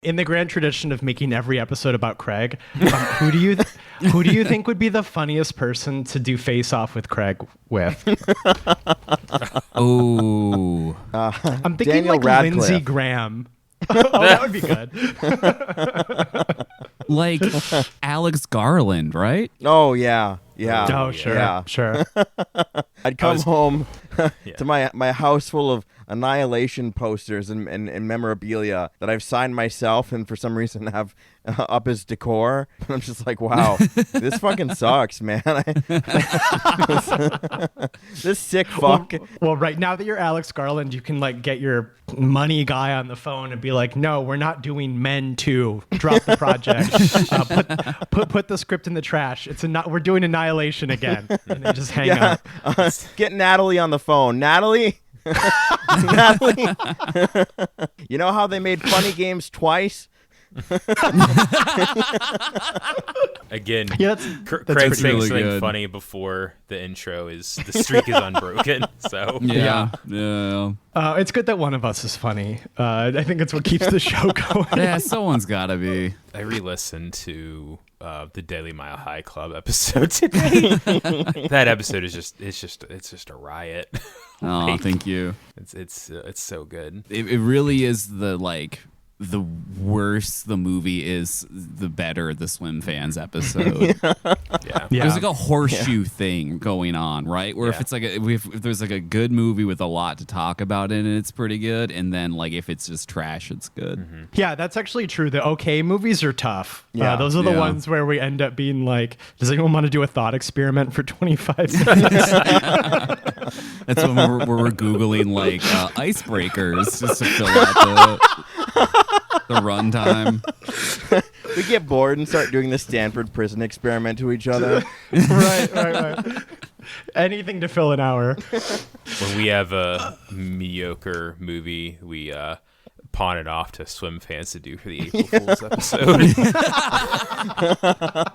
In the grand tradition of making every episode about Craig, who do you think would be the funniest person to do Face Off with Craig with? Oh, I'm thinking Daniel like Radcliffe. Lindsey Graham. Oh, that would be good. like Alex Garland, right? Oh, yeah. Yeah. Oh, sure. Yeah. Sure. I'd come home to my house full of Annihilation posters and memorabilia that I've signed myself and for some reason have up as decor. And I'm just like, wow, this fucking sucks, man. This sick fuck. Well, right now that you're Alex Garland, you can like get your money guy on the phone and be like, no, we're not doing Men 2. Drop the project. Put the script in the trash. We're doing Annihilation again. And they just hang up. Get Natalie on the phone. Natalie? Natalie? You know how they made Funny Games twice? Again, that's Craig saying really something good. funny before the intro is the streak is unbroken. So Yeah. It's good that one of us is funny. I think it's what keeps the show going. Yeah, someone's gotta be. I re-listened to the Daily Mile High Club episode today. That episode is just a riot. Oh, Like, thank you. It's so good. It really is the worse the movie is, the better the Swim Fans episode. Yeah. There's like a horseshoe thing going on, right? Where if it's like if there's like a good movie with a lot to talk about in it, it's pretty good. And then like if it's just trash, it's good. Mm-hmm. Yeah, that's actually true. The okay movies are tough. Yeah. Those are the Yeah. ones where we end up being like, does anyone want to do a thought experiment for 25 minutes? That's when we're Googling like icebreakers just to fill out the runtime. We get bored and start doing the Stanford prison experiment to each other. right. Anything to fill an hour. When we have a mediocre movie, we pawn it off to Swim Fans to do for the April Fool's episode.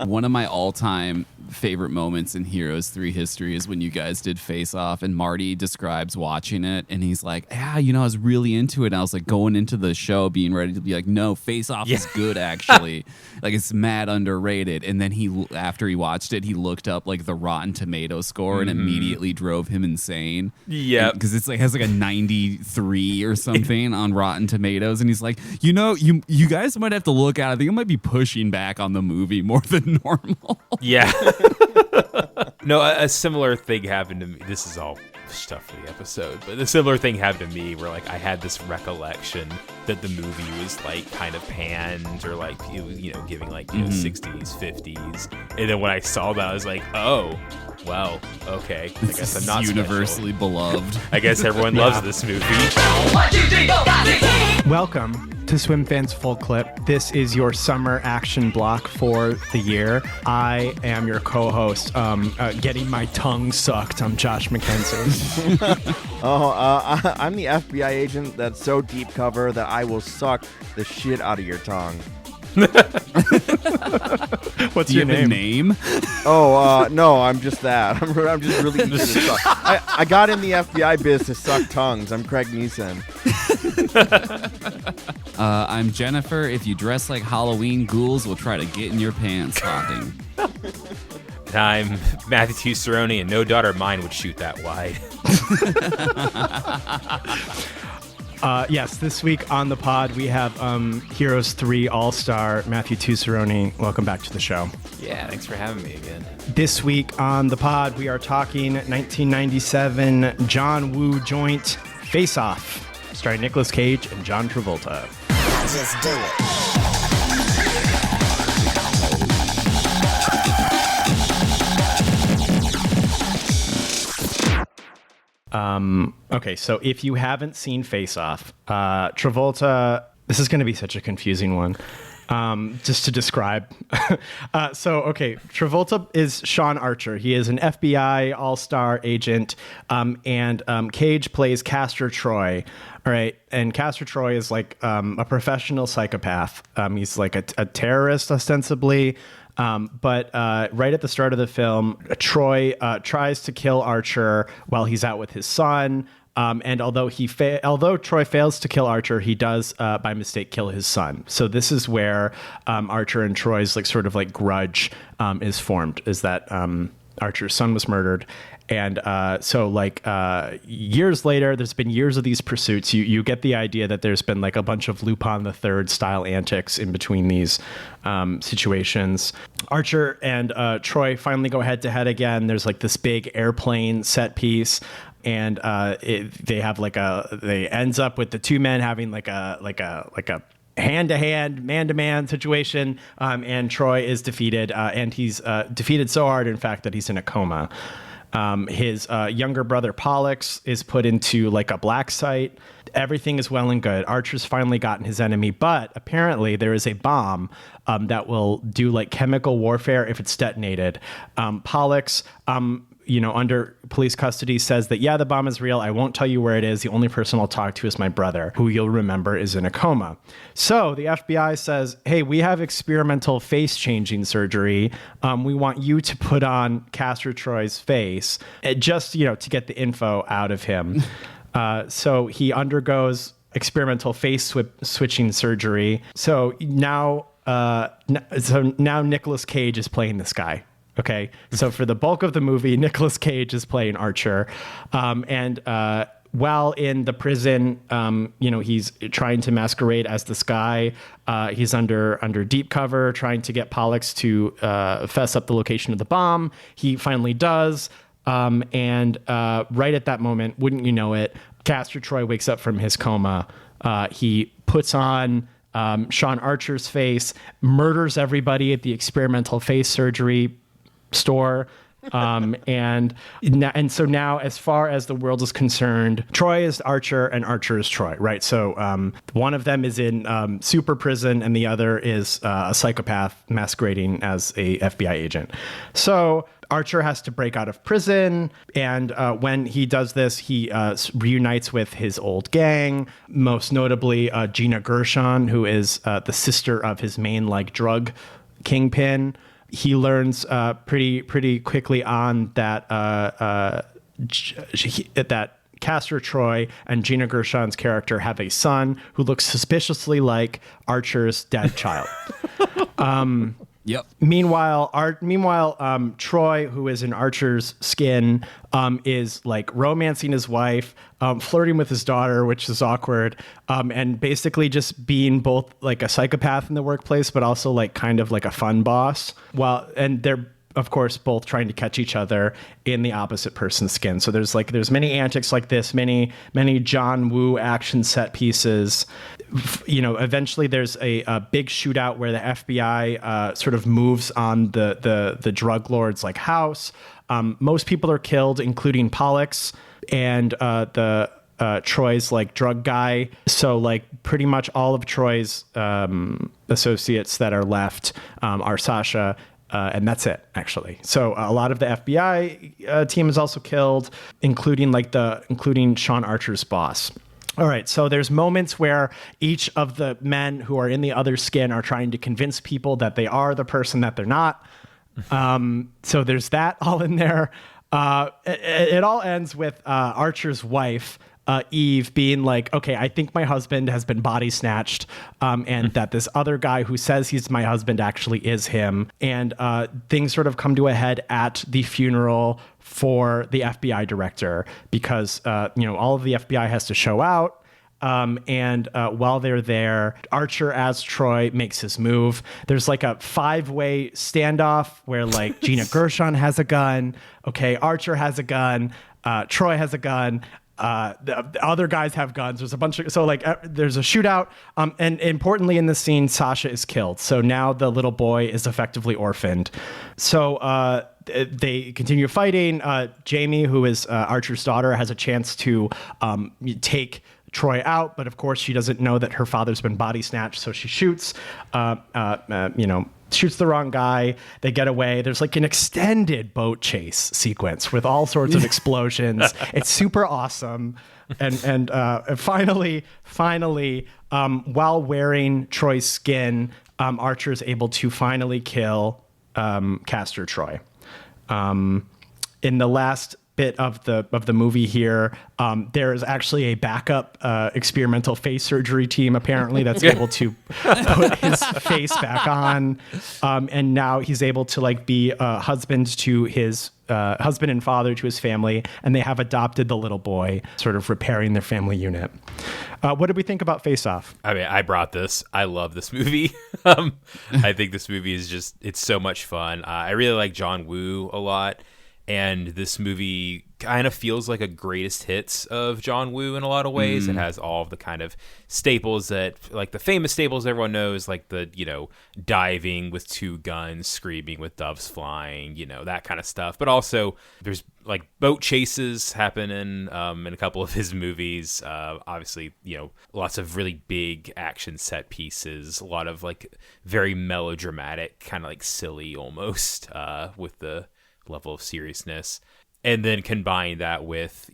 One of my all-time favorite moments in Heroes 3 history is when you guys did Face Off and Marty describes watching it and he's like, I was really into it. And I was like going into the show being ready to be like, no, Face Off is good actually. Like it's mad underrated. And then after he watched it, he looked up like the Rotten Tomato score and immediately drove him insane. Yeah. Because it's like has like a 93 or something on Rotten Tomatoes. And he's like, you guys might have to look at it. I think it might be pushing back on the movie more than normal. Yeah. No, a similar thing happened to me. This is all stuff for the episode, but a similar thing happened to me where like I had this recollection that the movie was like kind of panned or like it was, giving like 60s, 50s, and then when I saw that, I was like, oh, well, okay. I guess I'm not universally beloved. I guess everyone loves this movie. Welcome to Swim Fans Full Clip. This is your summer action block for the year. I am your co-host, getting my tongue sucked. I'm Josh McKenzie. I'm the FBI agent that's so deep cover that I will suck the shit out of your tongue. What's Do you your have a name? name? Oh, no, I'm just that. I'm just really easy to suck. I got in the FBI biz to suck tongues. I'm Craig Neeson. I'm Jennifer. If you dress like Halloween, ghouls will try to get in your pants talking. And I'm Matthew Tucciarone, and no daughter of mine would shoot that wide. Yes, this week on the pod, we have Heroes 3 All-Star Matthew Tucciarone. Welcome back to the show. Yeah, thanks for having me again. This week on the pod, we are talking 1997 John Woo joint Face Off, starring Nicolas Cage and John Travolta. Just do it. Okay, so if you haven't seen Face Off, Travolta, this is going to be such a confusing one. Just to describe. Travolta is Sean Archer. He is an FBI all-star agent, and Cage plays Castor Troy. All right, and Castor Troy is like a professional psychopath. He's like a terrorist, ostensibly. But right at the start of the film, Troy tries to kill Archer while he's out with his son. And although Troy fails to kill Archer, he does by mistake kill his son. So this is where Archer and Troy's like sort of like grudge is formed, is that Archer's son was murdered. And so like years later, there's been years of these pursuits. You get the idea that there's been like a bunch of Lupin the Third style antics in between these situations. Archer and Troy finally go head to head again. There's like this big airplane set piece. And they ends up with the two men having like a hand-to-hand, man-to-man situation, and Troy is defeated, and he's defeated so hard, in fact, that he's in a coma. His younger brother Pollux is put into like a black site. Everything is well and good. Archer's finally gotten his enemy, but apparently there is a bomb that will do like chemical warfare if it's detonated. Pollux, under police custody says that, yeah, the bomb is real. I won't tell you where it is. The only person I'll talk to is my brother, who you'll remember is in a coma. So the FBI says, hey, we have experimental face changing surgery. We want you to put on Castor Troy's face just, to get the info out of him. So he undergoes experimental face switching surgery. So now Nicolas Cage is playing this guy. Okay, so for the bulk of the movie, Nicolas Cage is playing Archer, and while in the prison, he's trying to masquerade as this guy. He's under deep cover, trying to get Pollux to fess up the location of the bomb. He finally does, and right at that moment, wouldn't you know it, Castor Troy wakes up from his coma. He puts on Sean Archer's face, murders everybody at the experimental face surgery store, and so now, as far as the world is concerned, Troy is Archer and Archer is Troy, right? So one of them is in super prison and the other is a psychopath masquerading as a FBI agent. So Archer has to break out of prison, and when he does this, he reunites with his old gang, most notably Gina Gershon, who is the sister of his main drug kingpin. He learns pretty quickly on that that Castor Troy and Gina Gershon's character have a son who looks suspiciously like Archer's dead child. Yep. Meanwhile, Troy, who is in Archer's skin, is like romancing his wife, flirting with his daughter, which is awkward, and basically just being both like a psychopath in the workplace, but also like kind of like a fun boss. And they're of course both trying to catch each other in the opposite person's skin. So there's many antics like this, many John Woo action set pieces. Eventually there's a big shootout where the FBI sort of moves on the drug lord's house. Most people are killed, including Pollux and the Troy's drug guy. So pretty much all of Troy's associates that are left are Sasha. And that's it, actually. So a lot of the FBI team is also killed, including Sean Archer's boss. All right, so there's moments where each of the men who are in the other skin are trying to convince people that they are the person that they're not. So there's that all in there. It all ends with Archer's wife, Eve, being like, okay, I think my husband has been body snatched, and that this other guy who says he's my husband actually is him. And things sort of come to a head at the funeral for the FBI director because, all of the FBI has to show out. And while they're there, Archer as Troy makes his move. There's a 5-way standoff where Gina Gershon has a gun. Okay, Archer has a gun. Troy has a gun. The other guys have guns. There's a bunch of there's a shootout, and importantly in this scene, Sasha is killed. So now the little boy is effectively orphaned. So they continue fighting. Jamie, who is Archer's daughter, has a chance to take Troy out, but of course she doesn't know that her father's been body snatched, so she shoots. Shoots the wrong guy. They get away. There's an extended boat chase sequence with all sorts of explosions. It's super awesome. And finally, while wearing Troy's skin, Archer is able to finally kill Castor Troy. In the last bit of the movie here. There is actually a backup experimental face surgery team apparently that's able to put his face back on, and now he's able to like be a husband to his husband and father to his family, and they have adopted the little boy, sort of repairing their family unit. What did we think about Face Off? I mean, I brought this. I love this movie. I think this movie is it's so much fun. I really like John Woo a lot. And this movie kind of feels like a greatest hits of John Woo in a lot of ways. It has all of the kind of staples that, like the famous staples everyone knows, like the, diving with two guns, screaming with doves flying, that kind of stuff. But also there's like boat chases happen in a couple of his movies. Obviously, lots of really big action set pieces, a lot of like very melodramatic, kind of like silly almost with the level of seriousness, and then combine that with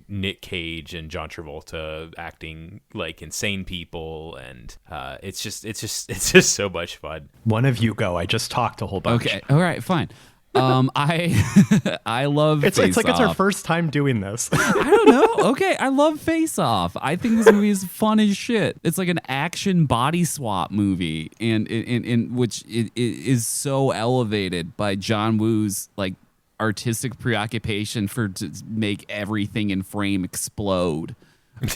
Nick Cage and John Travolta acting like insane people, and it's just so much fun. One of you go. I just talked a whole bunch. Okay, all right, fine. I love it's Face like Off. it's our first time doing this. I don't know. Okay, I love Face Off. I think this movie is fun as shit. It's like an action body swap movie, and in which it is so elevated by John Woo's like artistic preoccupation to make everything in frame explode.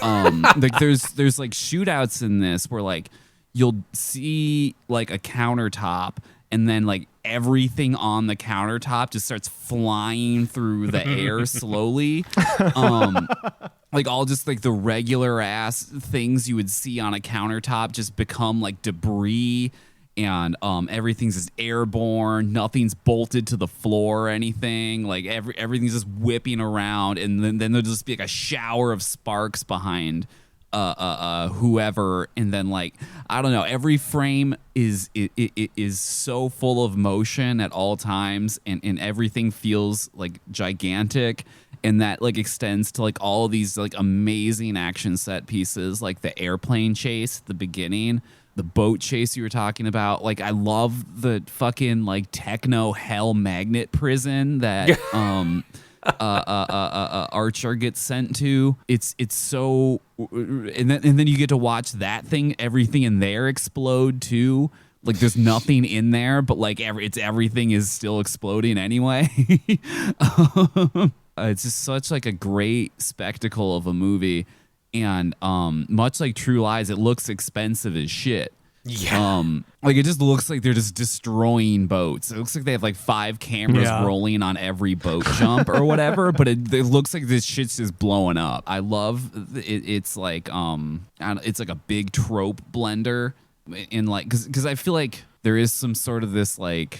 Like there's like shootouts in this where like you'll see like a countertop, and then like everything on the countertop just starts flying through the air slowly. Like all just like the regular ass things you would see on a countertop just become like debris, and everything's just airborne. Nothing's bolted to the floor or anything. Like everything's just whipping around, and then there'll just be like a shower of sparks behind whoever, and then like I don't know, every frame is so full of motion at all times, and everything feels like gigantic, and that like extends to like all of these like amazing action set pieces, like the airplane chase at the beginning, the boat chase you were talking about. Like I love the fucking like techno hell magnet prison that Archer gets sent to. It's so, and then you get to watch that thing, everything in there explode too. Like there's nothing in there, but like everything is still exploding anyway. It's just such like a great spectacle of a movie, and much like True Lies, it looks expensive as shit. Yeah. Like it just looks like they're just destroying boats. It looks like they have like 5 cameras rolling on every boat jump or whatever, but it looks like this shit's just blowing up. I love it. It's like it's like a big trope blender in like, because I feel like there is some sort of this like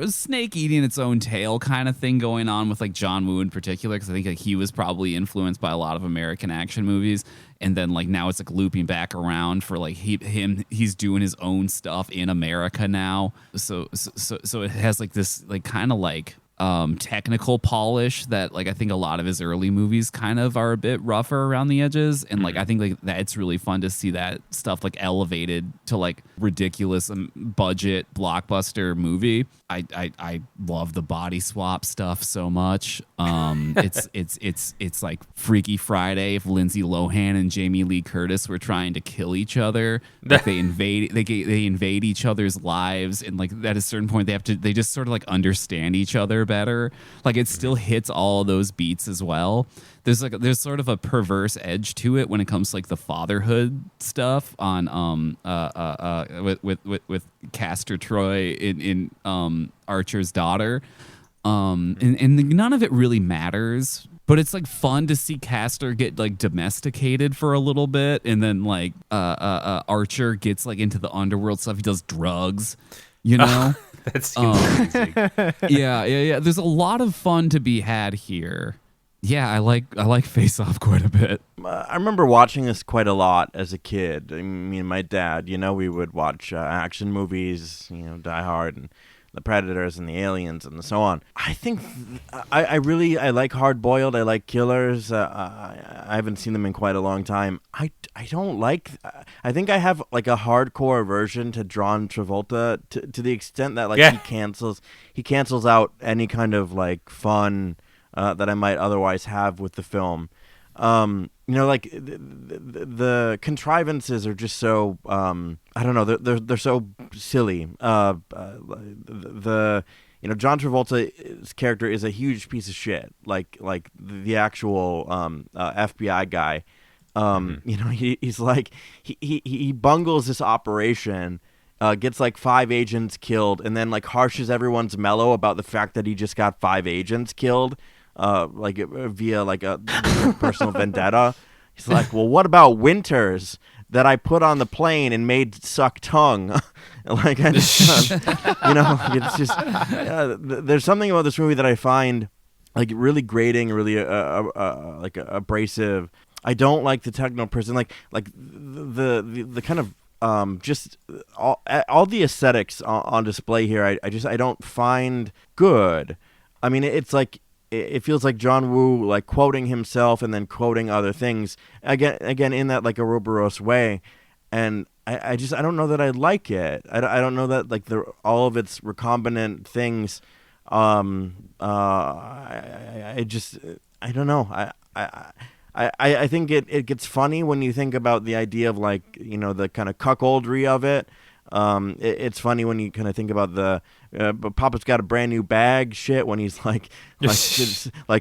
snake eating its own tail kind of thing going on with like John Woo in particular, because I think like he was probably influenced by a lot of American action movies, and then like now it's like looping back around for like he's doing his own stuff in America now, so it has like this like kind of like technical polish that like I think a lot of his early movies kind of are a bit rougher around the edges, and like I think like that it's really fun to see that stuff like elevated to like ridiculous budget blockbuster movie. I love the body swap stuff so much. It's like Freaky Friday if Lindsay Lohan and Jamie Lee Curtis were trying to kill each other. Like they invade each other's lives, and like at a certain point they just sort of like understand each other better. Like it still hits all those beats as well. There's sort of a perverse edge to it when it comes to like the fatherhood stuff on with Castor Troy in Archer's daughter, and none of it really matters. But it's like fun to see Castor get like domesticated for a little bit, and then like Archer gets like into the underworld stuff. He does drugs, you know. That's amazing. Yeah. There's a lot of fun to be had here. Yeah, I like Face Off quite a bit. I remember watching this quite a lot as a kid. I mean, my dad, we would watch action movies, Die Hard and the Predators and the Aliens and so on. I think I like Hard Boiled. I like Killers. I haven't seen them in quite a long time. I don't like. I think I have like a hardcore aversion to John Travolta to the extent that like he cancels out any kind of like fun that I might otherwise have with the film. Like the contrivances are just so I don't know, they're so silly. John Travolta's character is a huge piece of shit, like the actual FBI guy. He's like he bungles this operation, gets like 5 agents killed, and then like harshes everyone's mellow about the fact that he just got 5 agents killed. Via like a personal vendetta. He's like, well, what about Winters that I put on the plane and made suck tongue? Like, I just, it's just there's something about this movie that I find like really grating, really like abrasive. I don't like the techno prison, like the kind of just all the aesthetics on display here. I don't find good. I mean, it's like. It feels like John Woo like quoting himself and then quoting other things again in that like Ouroboros way, and I don't know that I like it. I don't know that like all of its recombinant things. I don't know. I think it gets funny when you think about the idea of like the kind of cuckoldry of it. It's funny when you kind of think about the but Papa's got a brand new bag shit when he's like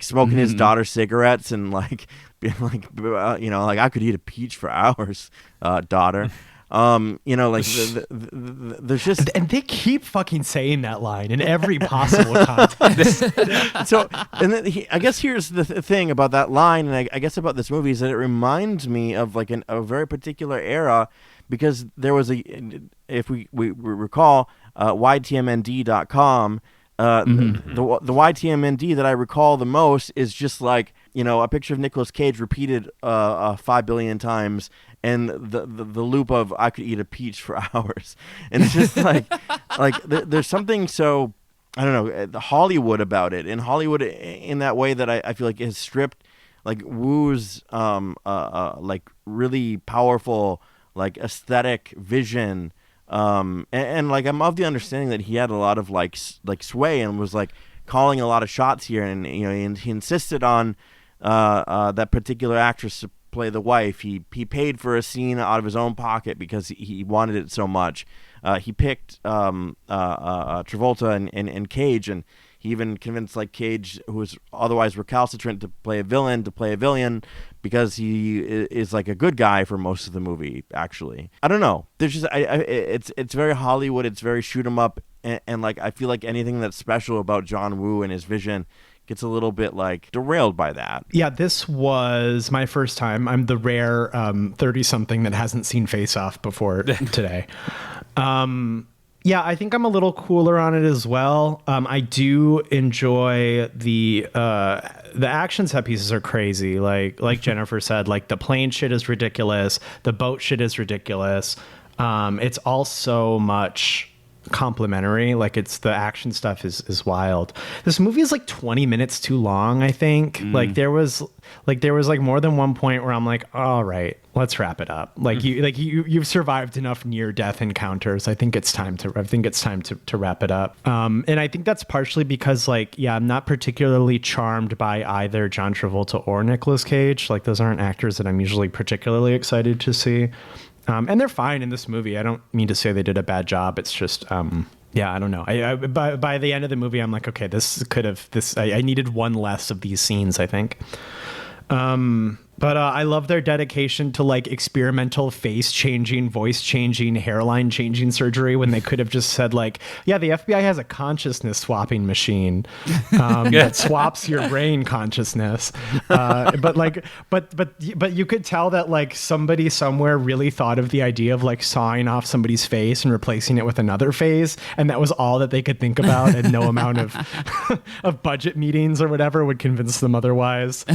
smoking his daughter's cigarettes and like being like like I could eat a peach for hours, daughter. There's just and they keep fucking saying that line in every possible context. So, and then I guess here's the thing about that line, and I guess about this movie is that it reminds me of like a very particular era, because there was if we recall, YTMND.com. The YTMND that I recall the most is just like a picture of Nicolas Cage repeated 5 billion times, and the loop of I could eat a peach for hours, and it's just like there's something so I don't know the Hollywood about it, and Hollywood in that way that I feel like has stripped like Woo's like really powerful like aesthetic vision. And like I'm of the understanding that he had a lot of like sway and was like calling a lot of shots here, and he insisted on that particular actress to play the wife. He paid for a scene out of his own pocket because he wanted it so much. He picked Travolta and Cage, and he even convinced like Cage, who was otherwise recalcitrant, to play a villain because he is like a good guy for most of the movie. Actually, I don't know. There's just it's very Hollywood. It's very shoot 'em up, and like I feel like anything that's special about John Woo and his vision gets a little bit like derailed by that. Yeah, this was my first time. I'm the rare 30-something that hasn't seen Face Off before today. Yeah, I think I'm a little cooler on it as well. I do enjoy the action set pieces are crazy. Like Jennifer said, like the plane shit is ridiculous. The boat shit is ridiculous. It's all so much complimentary. Like the action stuff is wild. This movie is like 20 minutes too long, I think. Like there was more than one point where I'm like, all right, let's wrap it up. You've survived enough near death encounters. I think it's time to wrap it up. And I think that's partially because I'm not particularly charmed by either John Travolta or Nicolas Cage. Like those aren't actors that I'm usually particularly excited to see. And they're fine in this movie. I don't mean to say they did a bad job. It's just, I don't know. By the end of the movie, I'm like, okay, I needed one less of these scenes, I think. But I love their dedication to like experimental face changing, voice changing, hairline changing surgery when they could have just said like, yeah, the FBI has a consciousness swapping machine that swaps your brain consciousness. But you could tell that like somebody somewhere really thought of the idea of like sawing off somebody's face and replacing it with another face, and that was all that they could think about, and no amount of of budget meetings or whatever would convince them otherwise.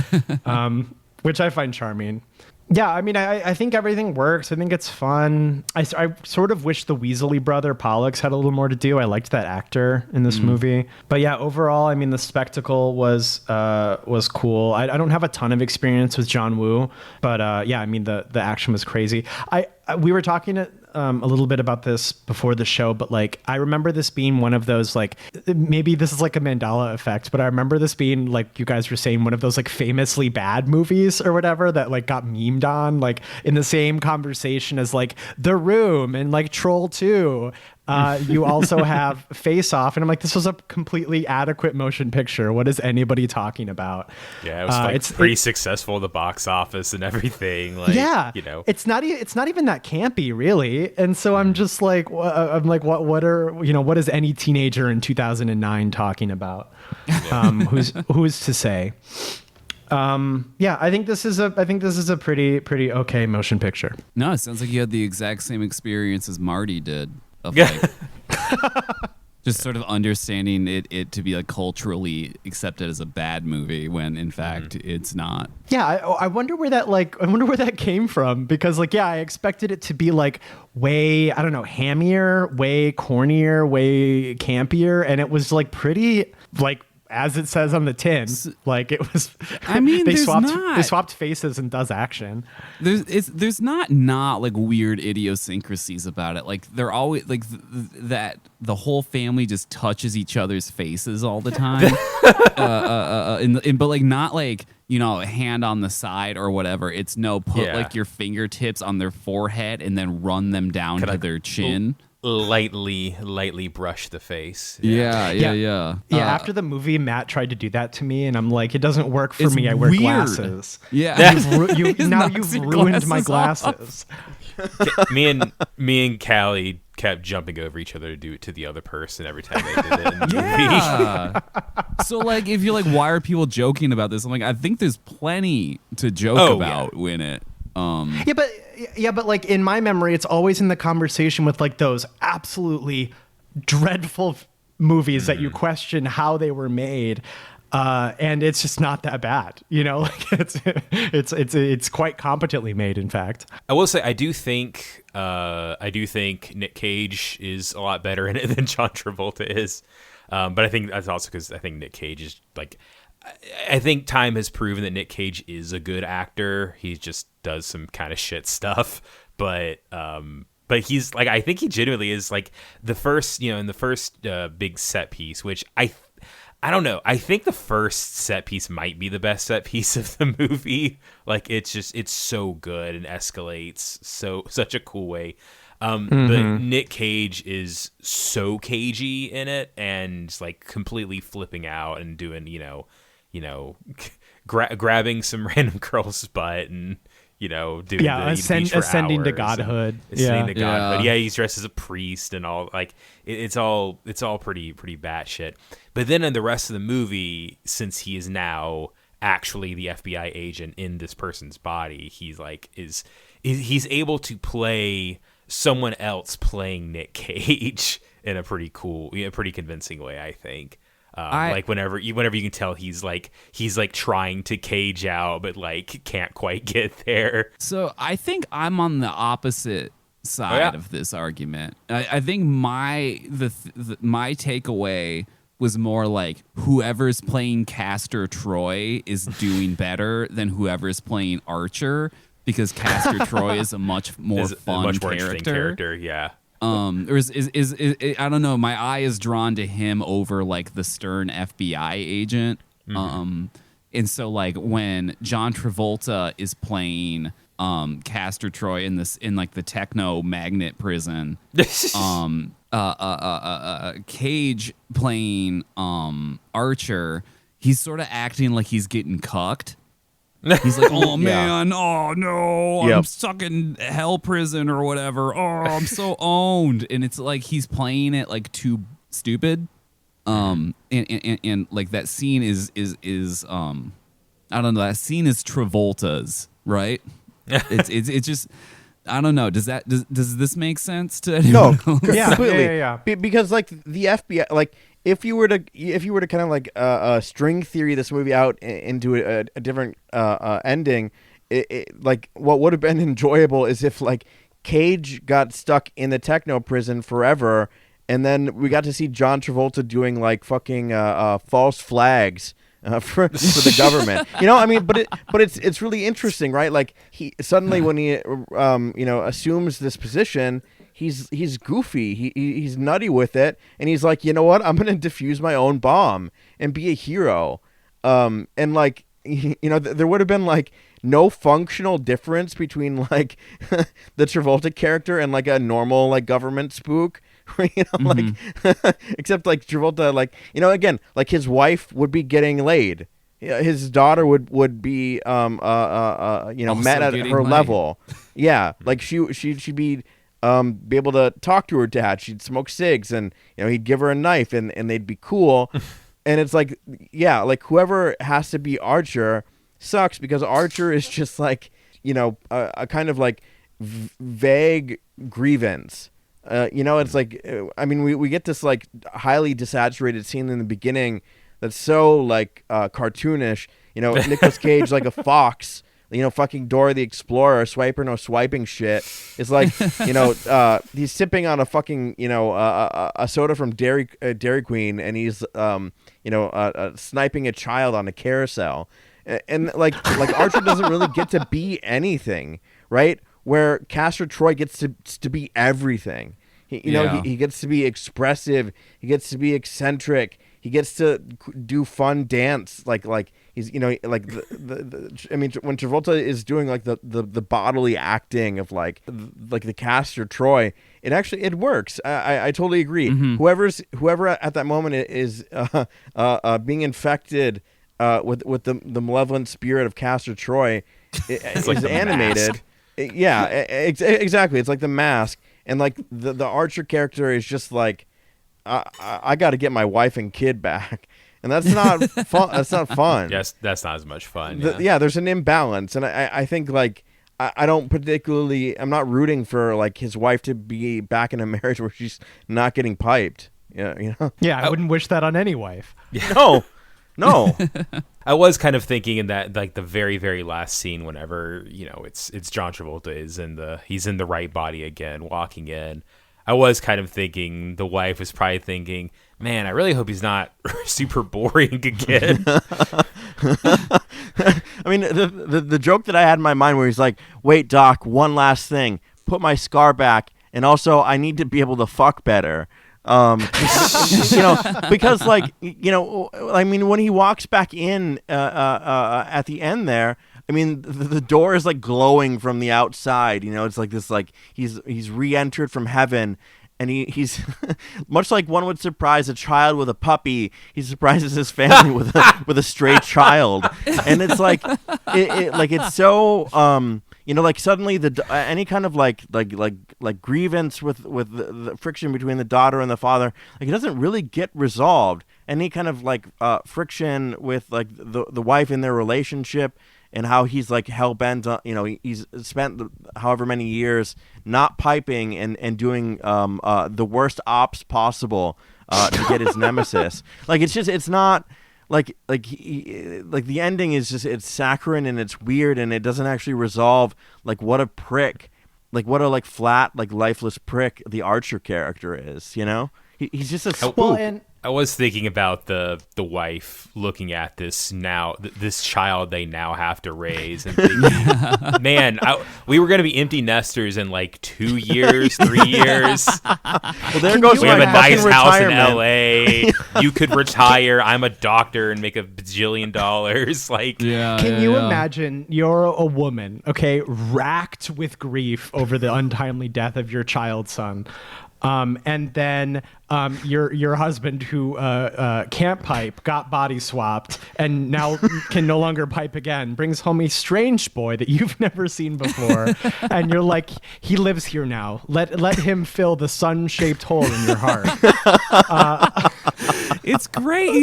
Which I find charming. Yeah, I mean, I think everything works. I think it's fun. I sort of wish the Weasley brother Pollux had a little more to do. I liked that actor in this movie. But yeah, overall, I mean, the spectacle was cool. I don't have a ton of experience with John Woo, but yeah, I mean, the action was crazy. We were talking a little bit about this before the show, but like I remember this being one of those, like, maybe this is like a Mandela effect, but I remember this being, like you guys were saying, one of those like famously bad movies or whatever that like got memed on, like in the same conversation as like The Room and like Troll 2. You also have Face Off, and I'm like, this was a completely adequate motion picture. What is anybody talking about? Yeah, it was like pretty successful at the box office and everything. Like, yeah, you know, it's not even that campy, really. And so I'm just like, what is any teenager in 2009 talking about? Who's to say? Yeah, I think this is a pretty okay motion picture. No, it sounds like you had the exact same experience as Marty did. Of like, just sort of understanding it to be like culturally accepted as a bad movie when in fact it's not. Yeah, I wonder where that came from, because like, yeah, I expected it to be like way, I don't know, hammier, way cornier, way campier, and it was like pretty like, as it says on the tin, like it was. I mean, they they swapped faces and does action. There's not like weird idiosyncrasies about it. Like they're always like that. The whole family just touches each other's faces all the time, but like not like, you know, a hand on the side or whatever. It's put like your fingertips on their forehead and then run them down to their chin. Lightly brush the face. Yeah. After the movie, Matt tried to do that to me, and I'm like, it doesn't work for me. I wear glasses. Yeah, you've ruined my glasses. me and Callie kept jumping over each other to do it to the other person every time they did it in the movie. So like, if you're like, why are people joking about this? I'm like, I think there's plenty to joke about in it. But like in my memory, it's always in the conversation with like those absolutely dreadful movies that you question how they were made, and it's just not that bad, you know. Like it's quite competently made. In fact, I will say I do think Nick Cage is a lot better in it than John Travolta is, but I think that's also because I think Nick Cage is like. I think time has proven that Nick Cage is a good actor. He just does some kind of shit stuff, but he's like, I think he genuinely is like the first, you know, in the first big set piece, which I don't know. I think the first set piece might be the best set piece of the movie. Like it's so good and escalates such a cool way. But Nick Cage is so cagey in it and like completely flipping out and doing, you know, grabbing some random girl's butt and, you know, doing ascending to godhood. Ascending to godhood. Yeah, he's dressed as a priest and all. Like it's all pretty batshit. But then in the rest of the movie, since he is now actually the FBI agent in this person's body, he's like he's able to play someone else playing Nick Cage in a pretty cool, pretty convincing way, I think. Like whenever you can tell he's like trying to cage out, but like can't quite get there. So I think I'm on the opposite side of this argument. I think my takeaway was more like whoever's playing Castor Troy is doing better than whoever's playing Archer, because Castor Troy is a much more interesting character. Yeah. Or is I don't know. My eye is drawn to him over like the stern FBI agent. And so like when John Travolta is playing Castor Troy in like the techno magnet prison, Cage playing Archer, he's sort of acting like he's getting cucked. He's like, oh man, oh no, I'm stuck in hell prison or whatever. Oh, I'm so owned, and it's like he's playing it like too stupid. And like that scene is I don't know. That scene is Travolta's, right? It's just I don't know. Does this make sense to anyone else? Yeah, completely. Yeah. Because like the FBI, like. If you were to kind of like string theory this movie out into a different ending, it like what would have been enjoyable is if like Cage got stuck in the techno prison forever, and then we got to see John Travolta doing like fucking false flags for the government. You know, I mean, but it's really interesting, right? Like he suddenly when he assumes this position, he's goofy. He's nutty with it, and he's like, you know what? I'm gonna defuse my own bomb and be a hero. And like, you know, there would have been like no functional difference between like the Travolta character and like a normal like government spook. You know, like except like Travolta, like, you know, again, like his wife would be getting laid. His daughter would be you know, Also met at her laid. level. Yeah, like she'd be able to talk to her dad. She'd smoke cigs, and you know, he'd give her a knife, and they'd be cool. And it's like, yeah, like whoever has to be Archer sucks, because Archer is just like, you know, a kind of like vague grievance. You know, it's like, I mean, we get this like highly desaturated scene in the beginning that's so like cartoonish. You know, Nicolas Cage like a fox. You know, fucking Dora the Explorer, swiper no swiping shit. It's like, you know, he's sipping on a fucking, you know, a soda from Dairy Queen, and he's you know, sniping a child on a carousel, and like Archer doesn't really get to be anything, right? Where Castor Troy gets to be everything. You know, he gets to be expressive. He gets to be eccentric. He gets to do fun dance, like he's, you know, like the I mean, when Travolta is doing like the bodily acting of like the Castor Troy, it works. I totally agree. Whoever at that moment is being infected with the malevolent spirit of Castor Troy is like animated. Yeah, exactly. It's like The Mask, and like the Archer character is just like, I got to get my wife and kid back, and that's not fun. That's not fun. Yes, that's not as much fun. Yeah, there's an imbalance, and I think like I don't particularly. I'm not rooting for like his wife to be back in a marriage where she's not getting piped. Yeah, you know. Yeah, I wouldn't wish that on any wife. Yeah. No. I was kind of thinking in that, like the very, very last scene, whenever, you know, it's John Travolta he's in the right body again, walking in. I was kind of thinking the wife was probably thinking, man, I really hope he's not super boring again. I mean, the joke that I had in my mind where he's like, wait, Doc, one last thing, put my scar back, and also I need to be able to fuck better. You know, because like, you know, I mean, when he walks back in at the end there, I mean, the door is like glowing from the outside. You know, it's like this, like he's re-entered from heaven, and he's much like one would surprise a child with a puppy. He surprises his family with a stray child, and it's like it's so you know, like suddenly any kind of like grievance with the friction between the daughter and the father, like it doesn't really get resolved. Any kind of like friction with like the wife in their relationship, and how he's like hell bent on, you know, he's spent however many years not piping and doing the worst ops possible to get his nemesis. Like it's not. Like the ending is just, it's saccharine and it's weird, and it doesn't actually resolve like what a prick, like what a like flat, like lifeless prick the Archer character is, you know? He's just a spook. Well, and I was thinking about the wife looking at this now, this child they now have to raise, and thinking, man, we were going to be empty nesters in like 2 years, 3 years. Well, there goes we my have a nice fucking house in retirement. LA. You could retire. I'm a doctor and make $1 bajillion. Like, can you imagine you're a woman, okay, racked with grief over the untimely death of your child son. And then your husband, who can't pipe, got body swapped, and now can no longer pipe again, brings home a strange boy that you've never seen before, and you're like, he lives here now. Let him fill the sun-shaped hole in your heart. It's great.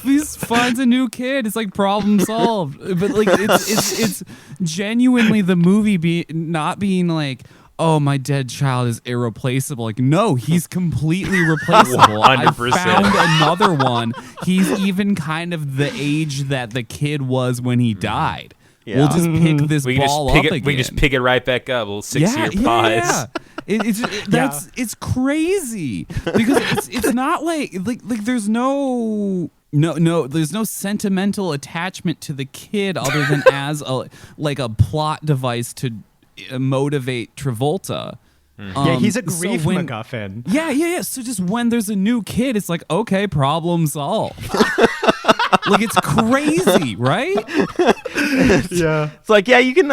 He finds a new kid. It's like problem solved. But like it's genuinely the movie not being like, oh, my dead child is irreplaceable. Like, no, he's completely replaceable. 100%. I found another one. He's even kind of the age that the kid was when he died. Yeah. We'll just pick this ball up again. We can just pick it right back up. A little 6-year pause. Yeah. It's crazy because it's not like there's no sentimental attachment to the kid other than as a plot device to motivate Travolta. Yeah, he's a so grief when- MacGuffin. Yeah. So just when there's a new kid, it's like, okay, problem solved. Like, it's crazy, right? Yeah. It's like, yeah, you can.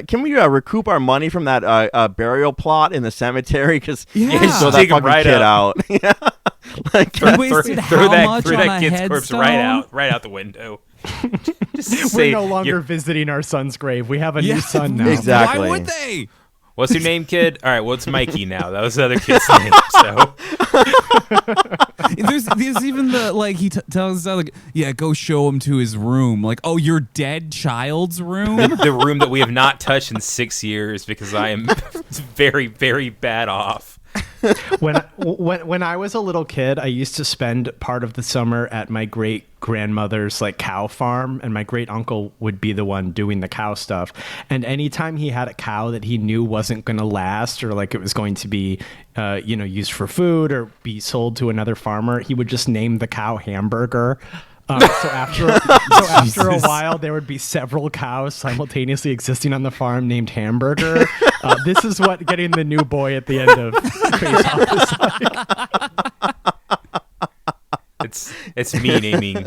Can we recoup our money from that burial plot in the cemetery? Because Yeah. just throw that Dig 'em fucking right kid up. out. Yeah. Like, You wasted how much throw on that a kid's corpse headstone? right out the window. Just We're say, no longer "You're- visiting our son's grave. We have a Yeah, new son now. Exactly. Why would they? What's your name, kid? All right, well, it's Mikey now. That was the other kid's name. So There's even the, like, he tells us, like, yeah, go show him to his room. Like, oh, your dead child's room? the room that we have not touched in 6 years because I am very, very bad off. When I was a little kid, I used to spend part of the summer at my great grandmother's like cow farm, and my great uncle would be the one doing the cow stuff. And anytime he had a cow that he knew wasn't going to last, or like it was going to be, used for food or be sold to another farmer, he would just name the cow Hamburger. So after a while, there would be several cows simultaneously existing on the farm named Hamburger. This is what getting the new boy at the end of Face Off is like. It's me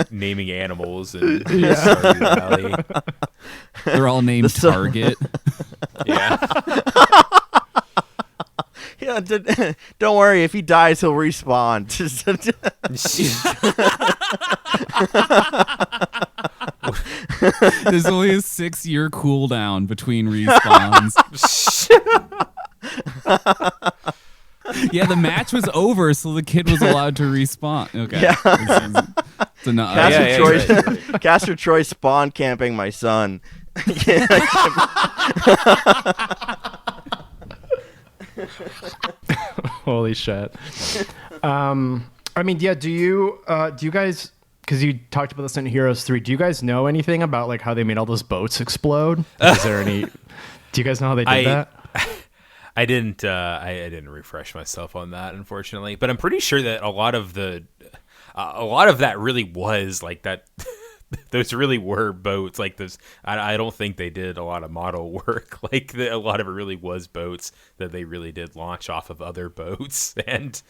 naming animals in Stardew Valley. They're all named Target. Yeah. yeah, don't worry. If he dies, he'll respawn. There's only a 6-year cooldown between respawns. Yeah, the match was over, so the kid was allowed to respawn. Okay. Yeah. So no, Castor Troy spawn camping my son. Holy shit. Do you guys, because you talked about this in Heroes 3, do you guys know anything about like how they made all those boats explode? Is there any? Do you guys know how they did that? I didn't. I didn't refresh myself on that, unfortunately. But I'm pretty sure that a lot of that really was like that. Those really were boats. Like those, I don't think they did a lot of model work. Like a lot of it really was boats that they really did launch off of other boats and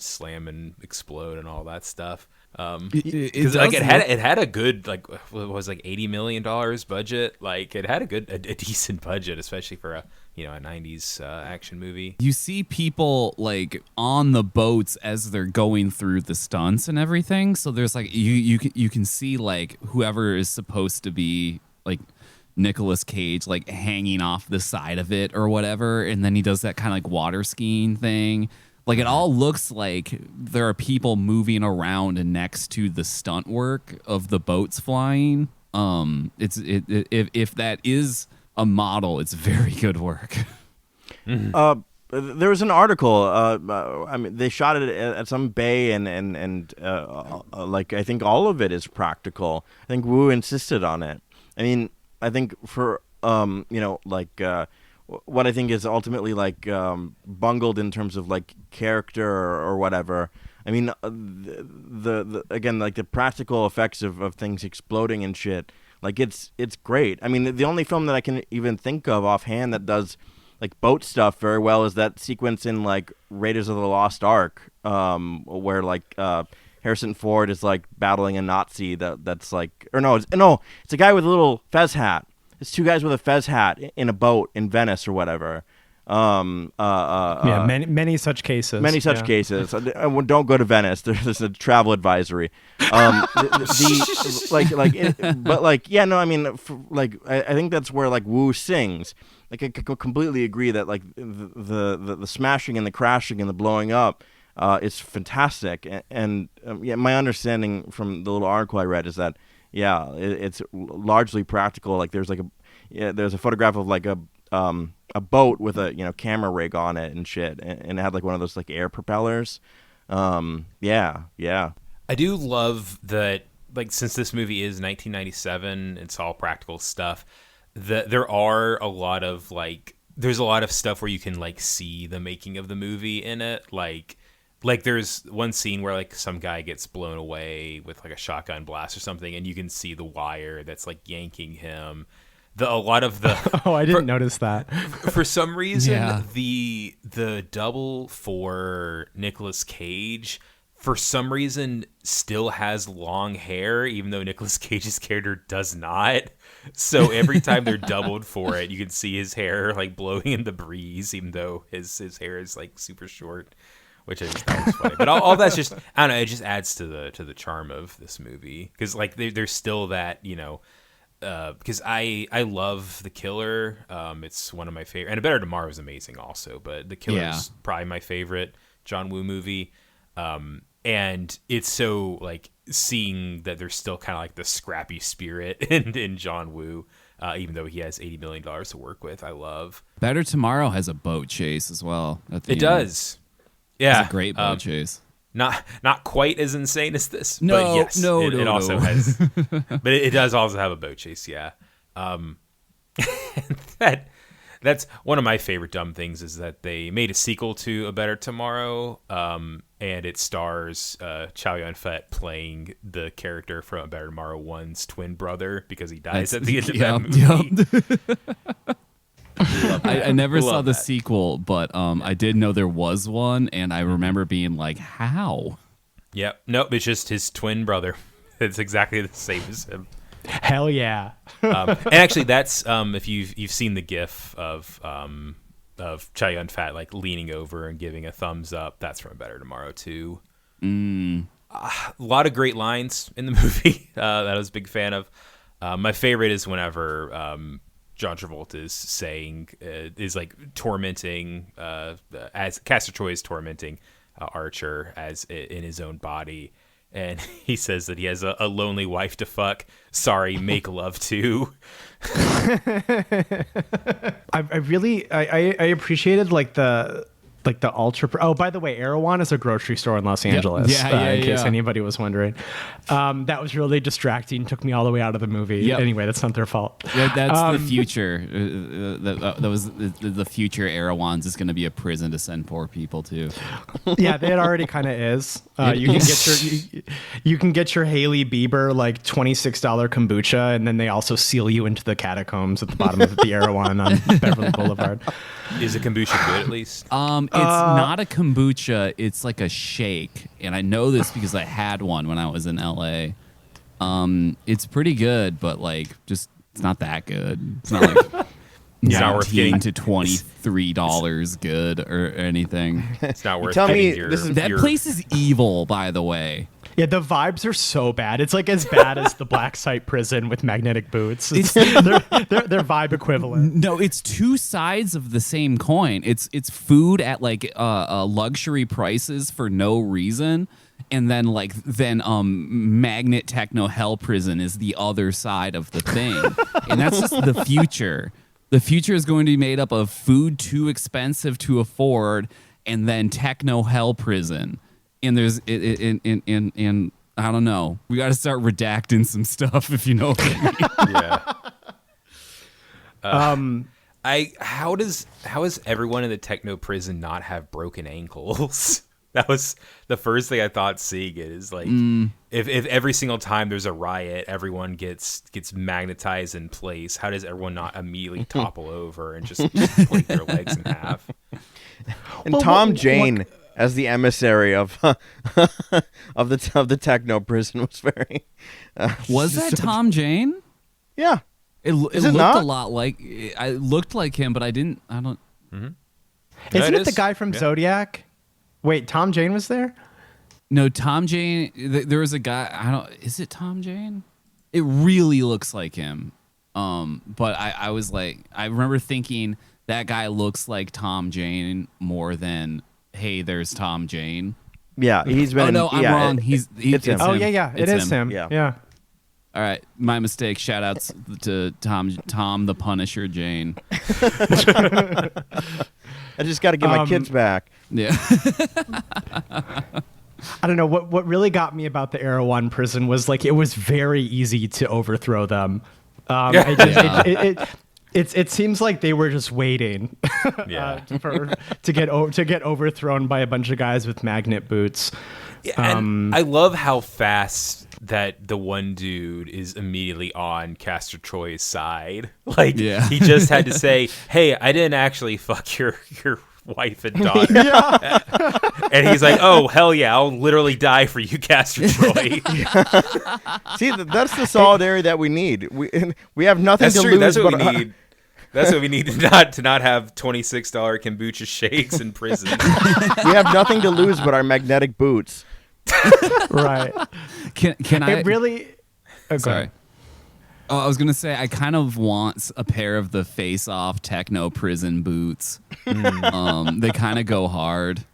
slam and explode and all that stuff. Because it had a good, like, what was like $80 million budget. Like it had a decent budget, especially for a 90s action movie. You see people like on the boats as they're going through the stunts and everything. So there's like you can see like whoever is supposed to be like Nicolas Cage like hanging off the side of it or whatever, and then he does that kind of like water skiing thing. Like it all looks like there are people moving around next to the stunt work of the boats flying. If that is a model, it's very good work. There was an article. They shot it at some bay, and like I think all of it is practical. I think Wu insisted on it. I mean, I think for what I think is ultimately like bungled in terms of like character or whatever. I mean, the again, like the practical effects of things exploding and shit. Like it's great. I mean, the only film that I can even think of offhand that does like boat stuff very well is that sequence in like Raiders of the Lost Ark, where like Harrison Ford is like battling a Nazi that's like, it's a guy with a little fez hat. It's two guys with a fez hat in a boat in Venice or whatever. Many such cases. Many such cases. Don't go to Venice. There's a travel advisory. I think that's where like Wu sings. Like I completely agree that like the smashing and the crashing and the blowing up is fantastic. And my understanding from the little article I read is that it's largely practical. Like there's a photograph of like a boat with a camera rig on it and shit, and it had like one of those like air propellers. I do love that, like, since this movie is 1997, it's all practical stuff. There are a lot of like, there's a lot of stuff where you can like see the making of the movie in it. Like there's one scene where like some guy gets blown away with like a shotgun blast or something, and you can see the wire that's like yanking him. a lot of the Oh, I didn't notice that. for some reason Yeah. the double for Nicolas Cage for some reason still has long hair, even though Nicolas Cage's character does not. So every time they're doubled for it, you can see his hair like blowing in the breeze, even though his hair is like super short, which I just thought was funny. But all that's just, I don't know, it just adds to the charm of this movie, because like there's still that, you know, because I love The Killer. It's one of my favorite, and A Better Tomorrow is amazing also, but The Killer is probably my favorite John Woo movie. And it's so like seeing that there's still kind of like the scrappy spirit in John Woo, even though he has $80 million to work with. I love Better Tomorrow has a boat chase as well. At the it. end. Does, yeah, It's a great boat chase. Not quite as insane as this. No, but yes, no, it also has, but it does also have a boat chase. Yeah, that's one of my favorite dumb things is that they made a sequel to A Better Tomorrow, and it stars Chow Yun-fat playing the character from A Better Tomorrow 1's twin brother, because he dies at the end of that movie. I never saw Love the that. sequel, but I did know there was one, and I remember being like, how? Yep. Nope. It's just his twin brother. It's exactly the same as him. Hell yeah. And actually, that's if you've seen the GIF of Chow Yun-fat like leaning over and giving a thumbs up. That's from A Better Tomorrow too. A lot of great lines in the movie that I was a big fan of. My favorite is whenever John Travolta is saying is like tormenting as Castor Troy is tormenting Archer as in his own body. And he says that he has a lonely wife to fuck. Sorry, make love to. I really appreciated like the ultra. Oh, by the way, Erewhon is a grocery store in Los Angeles. In case anybody was wondering, that was really distracting. Took me all the way out of the movie. Yep. Anyway, that's not their fault. Yeah, that's the future. That was the future. Erewhon's is going to be a prison to send poor people to. Yeah, it already kind of is. You can get your Hailey Bieber like $26 kombucha, and then they also seal you into the catacombs at the bottom of the Erewhon on Beverly Boulevard. Is the kombucha good at least? It's not a kombucha. It's like a shake, and I know this because I had one when I was in LA. It's pretty good, but like just it's not that good. It's not like not worth getting to $23 good or anything. It's not worth tell me getting your, this is- That your- place is evil, by the way. Yeah, the vibes are so bad. It's like as bad as the Black Site prison with magnetic boots. They're vibe equivalent. No, it's two sides of the same coin. It's food at like luxury prices for no reason, and then magnet techno hell prison is the other side of the thing, and that's just the future. The future is going to be made up of food too expensive to afford, and then techno hell prison. And there's in I don't know. We got to start redacting some stuff if you know what I mean. Yeah. How does everyone in the techno prison not have broken ankles? That was the first thing I thought seeing it is like if every single time there's a riot, everyone gets magnetized in place. How does everyone not immediately topple over and just break their legs in half? And Tom Jane as the emissary of the techno prison was very. Was that Tom Jane? Yeah. It looked not? a lot like I looked like him, but I don't. Isn't it it the is. guy from Zodiac? Wait, Tom Jane was there? No, Tom Jane. There was a guy. Is it Tom Jane? It really looks like him. But I was like, I remember thinking that guy looks like Tom Jane more than hey, there's Tom Jane. Yeah, he's been. Oh no, I'm wrong. It's him. Oh him. yeah, it It's is him. Yeah. All right, my mistake. Shout outs to Tom the Punisher Jane. I just got to get my kids back. Yeah. I don't know what really got me about the Erewhon prison was like it was very easy to overthrow them. It seems like they were just waiting to get overthrown by a bunch of guys with magnet boots. And I love how fast that the one dude is immediately on Castor Troy's side. Like, Yeah. he just had to say, "Hey, I didn't actually fuck your wife and daughter." And he's like, "Oh, hell yeah, I'll literally die for you, Castor Troy." See, that's the solidarity that we need. We have nothing That's to true. lose. That's what but we need. That's what we need to not have $26 kombucha shakes in prison. we have nothing to lose but our magnetic boots. Right. Can I It really. Oh, go Sorry. ahead. Oh, I was gonna say I kind of want a pair of the face-off techno prison boots. They kind of go hard.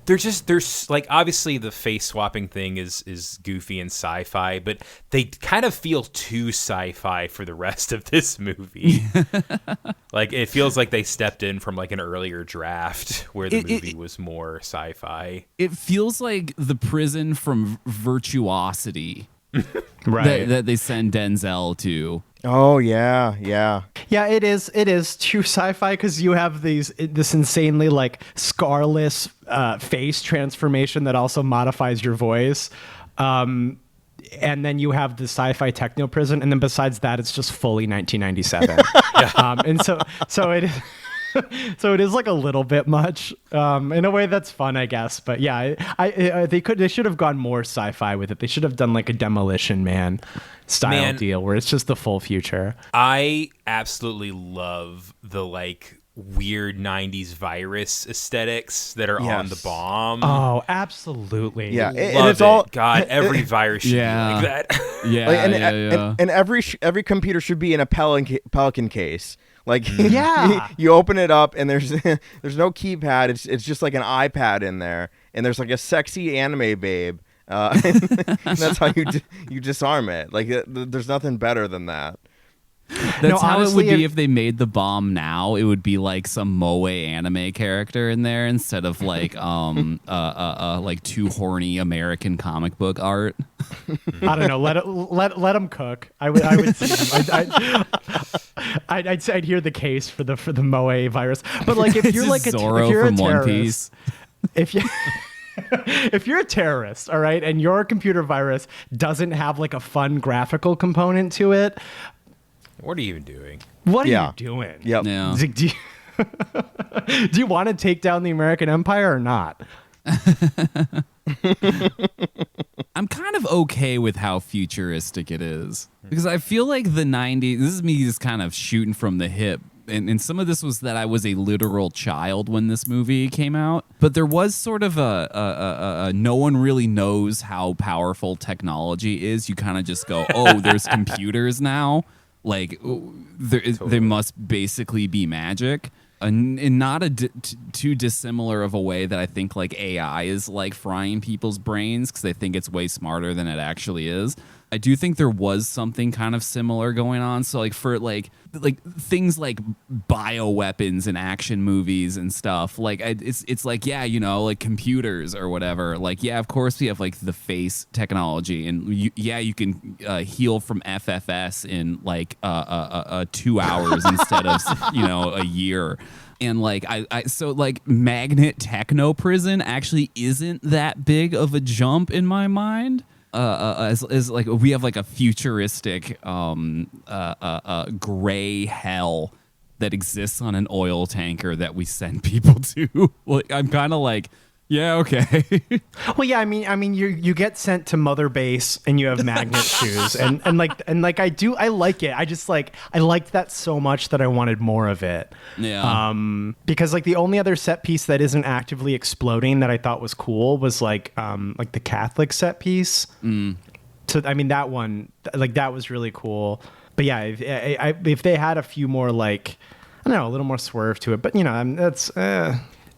There's like, obviously the face swapping thing is goofy and sci-fi, but they kind of feel too sci-fi for the rest of this movie. Like, it feels like they stepped in from like an earlier draft where the movie was more sci-fi. It feels like the prison from Virtuosity Right. that they send Denzel to. Oh yeah. Yeah, it is too sci-fi because you have this insanely like scarless face transformation that also modifies your voice, and then you have the sci-fi techno prison, and then besides that, it's just fully 1997. And so it. So it is like a little bit much, in a way that's fun, I guess. But yeah, they should have gone more sci-fi with it. They should have done like a Demolition Man style deal where it's just the full future. I absolutely love the like weird 90s virus aesthetics that are on the bomb. Oh, absolutely. Yeah, Love and it's it. all God, every virus should be like that. Yeah, and every computer should be in a Pelican case. Like, Yeah. you open it up and there's no keypad. It's just like an iPad in there, and there's like a sexy anime babe. And that's how you disarm it. Like, there's nothing better than that. That's how honestly, it would be if they made the bomb now. It would be like some Moe anime character in there instead of like like too horny American comic book art. I don't know. Let them cook. I would see them. I'd hear the case for the Moe virus. But like, if you're like Zorro if you're from a One terrorist, Piece. if you if you're a terrorist, all right, and your computer virus doesn't have like a fun graphical component to it, What are you even doing? what are you doing? Yep. Yeah. Do you want to take down the American Empire or not? I'm kind of okay with how futuristic it is because I feel like the 90s, this is me just kind of shooting from the hip. And some of this was that I was a literal child when this movie came out. But there was sort of a no one really knows how powerful technology is. You kind of just go, oh, there's computers now. Like, there must basically be magic. In not too dissimilar of a way that I think like AI is like frying people's brains because they think it's way smarter than it actually is. I do think there was something kind of similar going on. So like for like things like bioweapons in action movies and stuff, like it's like, yeah, you know, like computers or whatever. Like, yeah, of course we have like the face technology, and you can heal from FFS in like 2 hours instead of a year. And like so like magnet techno prison actually isn't that big of a jump in my mind. As like we have like a futuristic gray hell that exists on an oil tanker that we send people to. Like, I'm kind of like, yeah, okay. Well, yeah, I mean, you get sent to Mother Base and you have magnet shoes, and like I like it. I liked that so much that I wanted more of it. Yeah. Because like the only other set piece that isn't actively exploding that I thought was cool was like the Catholic set piece. So I mean that one, like that was really cool. But yeah, if they had a few more like, I don't know, a little more swerve to it, but that's.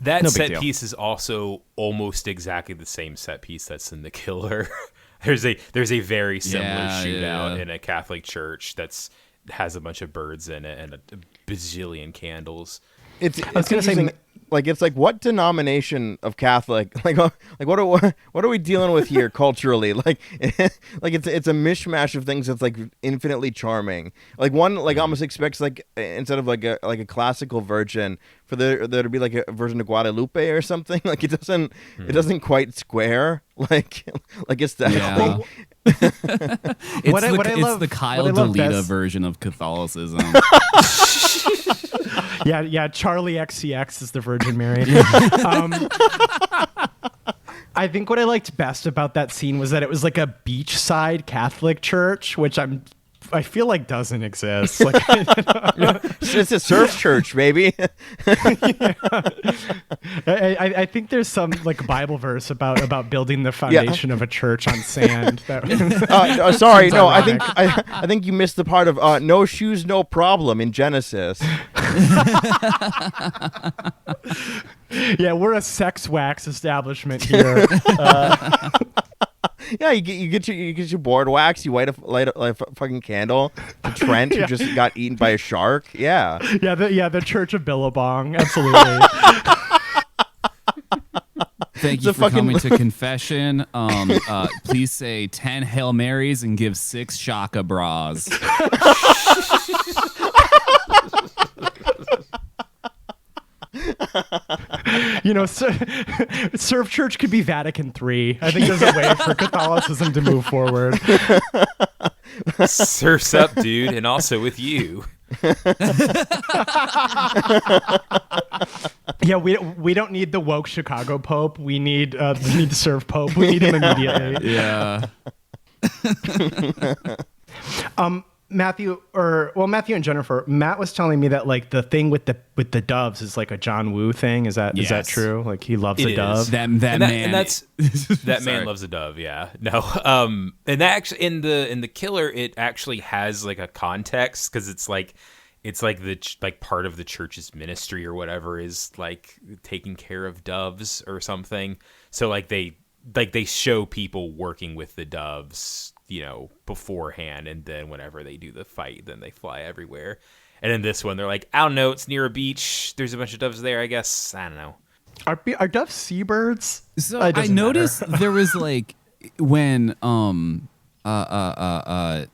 That no set piece is also almost exactly the same set piece that's in The Killer. There's a very similar shootout in a Catholic church has a bunch of birds in it and a bazillion candles. It's I was going to say, like it's like what denomination of Catholic like what are we dealing with here culturally? Like it's a mishmash of things that's like infinitely charming. Like one like almost expects like instead of like a classical virgin for there to be like a version of Guadalupe or something. Like it doesn't quite square. Like it's that. Yeah. It's the Kyle DeLita version of Catholicism. Yeah, Charlie XCX is the Virgin Mary. I think what I liked best about that scene was that it was like a beachside Catholic church, which I feel like doesn't exist. Like, it's a surf church, baby. I think there's some like Bible verse about building the foundation of a church on sand. Sorry, no. I think you missed the part of no shoes, no problem in Genesis. Yeah, we're a sex wax establishment here. Yeah, you get your board wax. You light a fucking candle to Trent, who just got eaten by a shark. Yeah, the Church of Billabong. Absolutely. Thank you for coming to confession. Please say 10 Hail Marys and give 6 Shaka bras. Surf Church could be Vatican III. I think there's a way for Catholicism to move forward. Surf's up, dude, and also with you. Yeah, we don't need the woke Chicago Pope. We need the Surf Pope. We need him immediately. Yeah. Matthew and Jennifer, Matt was telling me that like the thing with the doves is like a John Woo thing. Is that true? Like he loves a dove. That man loves a dove. Yeah, no. And that actually in the Killer, it actually has like a context because it's like the part of the church's ministry or whatever is like taking care of doves or something. So like they show people working with the doves, beforehand, and then whenever they do the fight, then they fly everywhere. And in this one, they're like, I don't know, it's near a beach. There's a bunch of doves there, I guess. I don't know. Are doves seabirds? So I noticed there was like when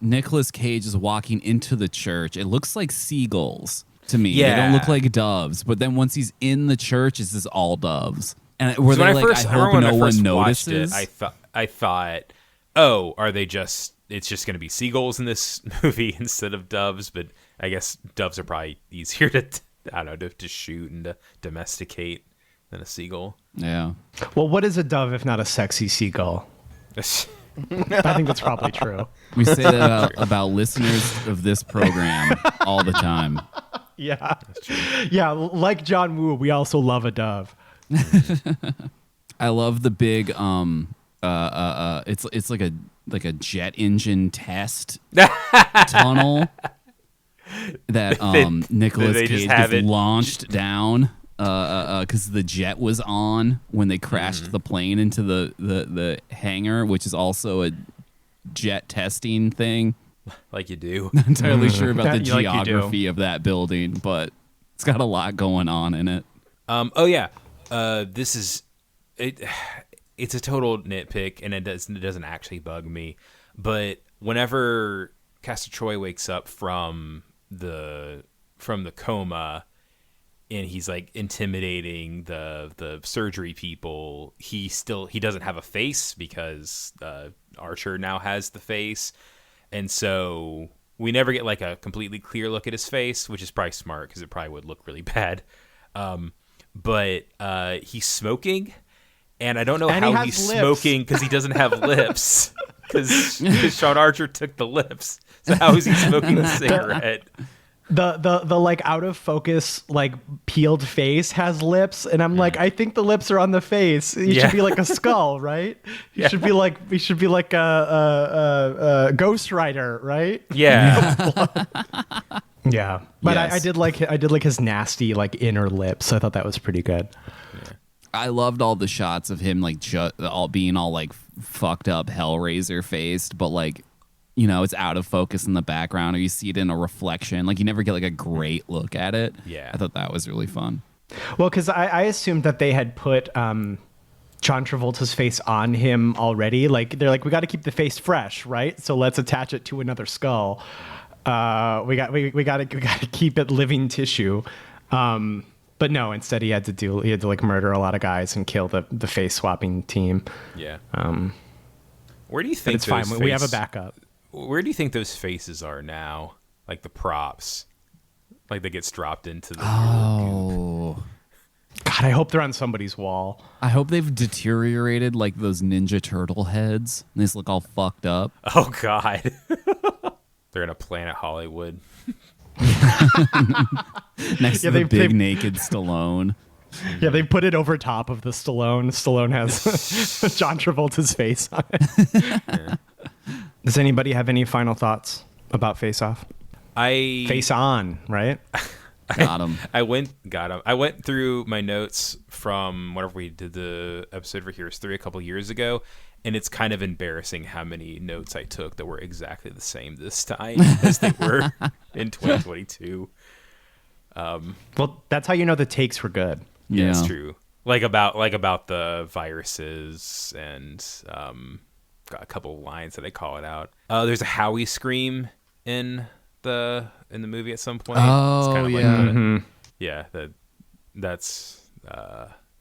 Nicolas Cage is walking into the church, it looks like seagulls to me. Yeah. They don't look like doves. But then once he's in the church, it's just all doves. And were they like, I hope no one notices? I thought, oh, are they just? It's just going to be seagulls in this movie instead of doves. But I guess doves are probably easier to shoot and to domesticate than a seagull. Yeah. Well, what is a dove if not a sexy seagull? I think that's probably true. We say that about listeners of this program all the time. Yeah. That's true. Yeah, like John Woo, we also love a dove. I love the big it's like a jet engine test tunnel that Nicolas Cage gets launched down because the jet was on when they crashed the plane into the hangar, which is also a jet testing thing. Like you do. Not entirely sure about the geography of that building, but it's got a lot going on in it. This is it. It's a total nitpick, and it doesn't actually bug me. But whenever Castor Troy wakes up from the coma, and he's like intimidating the surgery people, he doesn't have a face because Archer now has the face, and so we never get like a completely clear look at his face, which is probably smart because it probably would look really bad. But he's smoking, and I don't know how he's smoking because he doesn't have lips because Sean Archer took the lips. So how is he smoking the cigarette? The like out of focus like peeled face has lips, and I'm like, I think the lips are on the face. He should be like a skull, right? He should be like a Ghost Rider, right? Yeah. Yeah, but yes. I did like his nasty like inner lips. I thought that was pretty good. Yeah. I loved all the shots of him like all being all like fucked up Hellraiser faced, but like it's out of focus in the background, or you see it in a reflection. Like, you never get like a great look at it. Yeah. I thought that was really fun. Well, because I assumed that they had put John Travolta's face on him already. Like, they're like, we got to keep the face fresh, right? So let's attach it to another skull. We got to keep it living tissue. But no, instead he had to like murder a lot of guys and kill the face swapping team. Yeah. Where do you think it's fine? We have a backup. Where do you think those faces are now? Like the props, like that gets dropped into the. Oh. God, I hope they're on somebody's wall. I hope they've deteriorated like those Ninja Turtle heads. They just look all fucked up. Oh God. They're in a Planet Hollywood. Next to the big naked Stallone. Yeah, they put it over top of the Stallone. Stallone has John Travolta's face on it. Yeah. Does anybody have any final thoughts about Face Off? Face On, right? Got him. I went through my notes from whenever we did the episode for Heroes 3 a couple years ago, and it's kind of embarrassing how many notes I took that were exactly the same this time as they were in 2022. Well, that's how you know the takes were good. Yeah, it's true. Like about the viruses and got a couple of lines that I call it out. There's a Howie scream in the movie at some point. Oh, it's kind of yeah. Yeah, that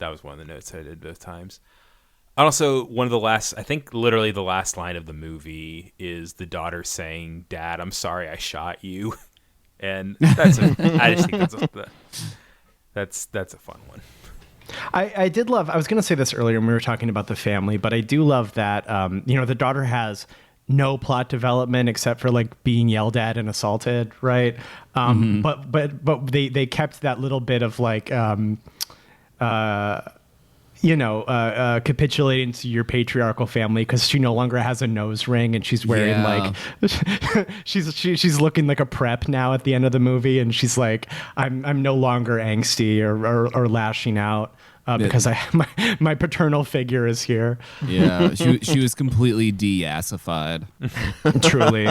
was one of the notes I did both times. Also, I think literally the last line of the movie is the daughter saying, "Dad, I'm sorry I shot you," and I just think that's a fun one. I did love. I was going to say this earlier when we were talking about the family, but I do love that. The daughter has no plot development except for like being yelled at and assaulted, right? But they kept that little bit of like capitulating to your patriarchal family because she no longer has a nose ring and she's wearing like she's looking like a prep now at the end of the movie, and she's like, I'm no longer angsty or lashing out because my paternal figure is here. Yeah, she was completely de-assified. Truly.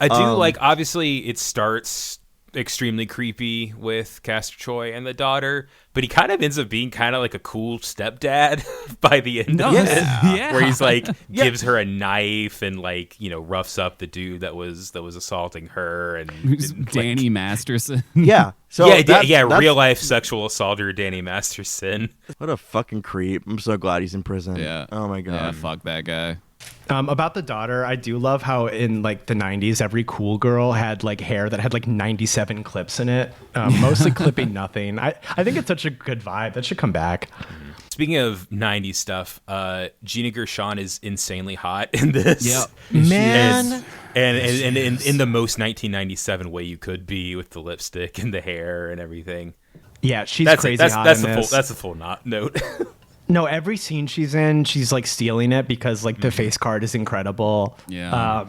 I do obviously it starts extremely creepy with Castor Troy and the daughter, but he kind of ends up being kind of like a cool stepdad by the end of it. Yeah. Where he's like gives her a knife and roughs up the dude that was assaulting her, and Danny Masterson. Yeah. So that's real life sexual assaulter Danny Masterson. What a fucking creep. I'm so glad he's in prison. Yeah. Oh my God. Yeah, fuck that guy. About the daughter, I do love how in like the 90s, every cool girl had like hair that had like 97 clips in it, mostly clipping nothing. I think it's such a good vibe. That should come back. Speaking of 90s stuff, Gina Gershon is insanely hot in this. Yep. Man. And in the most 1997 way you could be, with the lipstick and the hair and everything. Yeah, she's crazy hot in this. That's the full note. No, every scene she's in, she's like stealing it because like the face card is incredible. Yeah.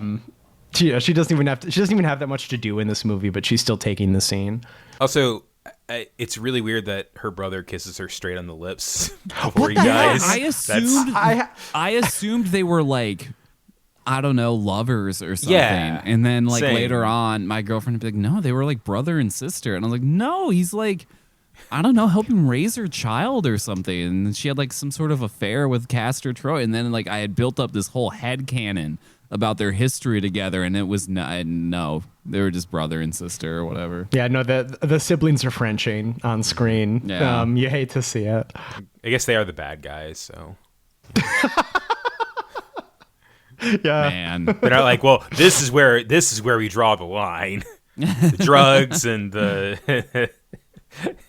She doesn't even have that much to do in this movie, but she's still taking the scene. Also, it's really weird that her brother kisses her straight on the lips before he dies. I assumed they were like, I don't know, lovers or something. Yeah, and then like same. later on, my girlfriend would be like, no, they were like brother and sister. And I was like, no, he's like, I don't know, helping raise her child or something. And she had like some sort of affair with Castor Troy. And then like I had built up this whole headcanon about their history together, and it was no, they were just brother and sister or whatever. Yeah, no, the siblings are Frenching on screen. Yeah. You hate to see it. I guess they are the bad guys, so. Yeah. Man. They're not like, well, this is where we draw the line. The drugs and the